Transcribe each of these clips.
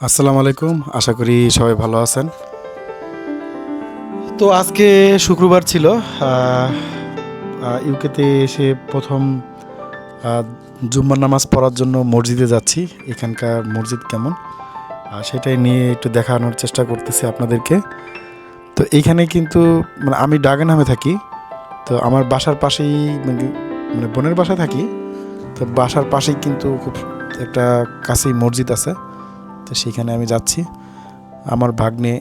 আসসালামু আলাইকুম। আশা করি সবাই ভালো আছেন। তো আজকে শুক্রবার ছিল। ইউকেতে এসে প্রথম আহ, জুম্মার নামাজ পড়ার জন্য মসজিদে যাচ্ছি। এখানকার মসজিদ কেমন সেটাই নিয়ে একটু দেখানোর চেষ্টা করতেছি আপনাদেরকে। তো এইখানে কিন্তু মানে আমি ডাগেনহামে থাকি। তো আমার বাসার পাশেই মানে মানে বোনের বাসায় থাকি। তো বাসার পাশেই কিন্তু খুব একটা কাছেই মসজিদ আছে। তো সেখানে আমি যাচ্ছি। আমার ভাগ্নে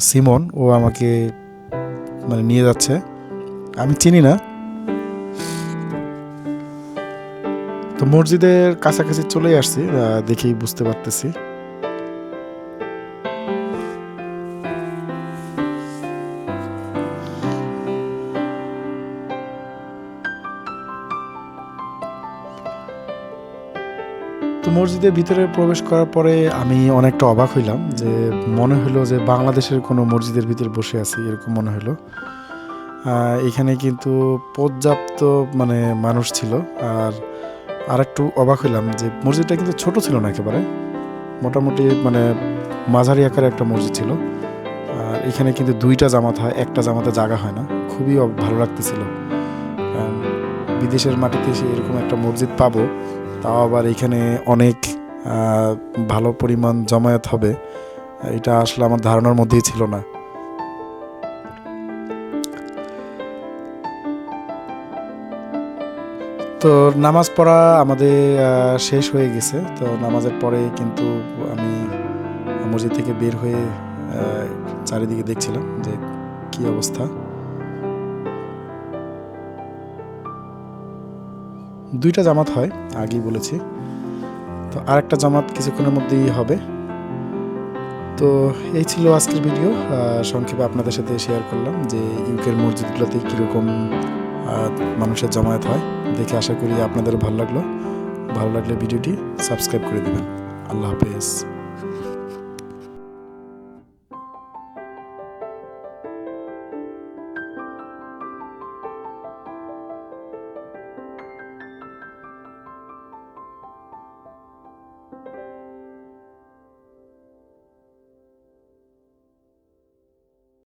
সিমন ও আমাকে মানে নিয়ে যাচ্ছে। আমি চিনি না। তো মসজিদের কাছাকাছি চলে আসছি, দেখেই বুঝতে পারতেছি। তো মসজিদের ভিতরে প্রবেশ করার পরে আমি অনেকটা অবাক হইলাম, যে মনে হলো যে বাংলাদেশের কোনো মসজিদের ভিতরে বসে আছি এরকম মনে হলো। এখানে কিন্তু পর্যাপ্ত মানে মানুষ ছিল। আর একটু অবাক হইলাম যে মসজিদটা কিন্তু ছোট ছিল না, একেবারে মোটামুটি মানে মাঝারি আকারে একটা মসজিদ ছিল। আর এখানে কিন্তু দুইটা জামাত হয়, একটা জামাতে জায়গা হয় না। খুবই ভালো লাগতেছিল। কারণ বিদেশের মাটিতে এসে এরকম একটা মসজিদ পাবো, তাও আবার এখানে অনেক ভালো পরিমাণ জমায়েত হবে, এটা আসলে আমার ধারণার মধ্যেই ছিল না। তো নামাজ পড়া আমাদের শেষ হয়ে গেছে। তো নামাজের পরে কিন্তু আমি মসজিদ থেকে বের হয়ে চারিদিকে দেখছিলাম যে কি অবস্থা। দুইটা জামাত হয়, আগেই বলেছি। তো আরেকটা জামাত কিছুক্ষণের মধ্যেই হবে। তো এই ছিল আজকের ভিডিও। সংক্ষেপে আপনাদের সাথে শেয়ার করলাম যে ইউকের মসজিদগুলোতে কীরকম মানুষের জমায়েত হয়। দেখে আশা করি আপনাদেরও ভালো লাগলো। ভালো লাগলে ভিডিওটি সাবস্ক্রাইব করে দেবেন। আল্লাহ হাফেজ।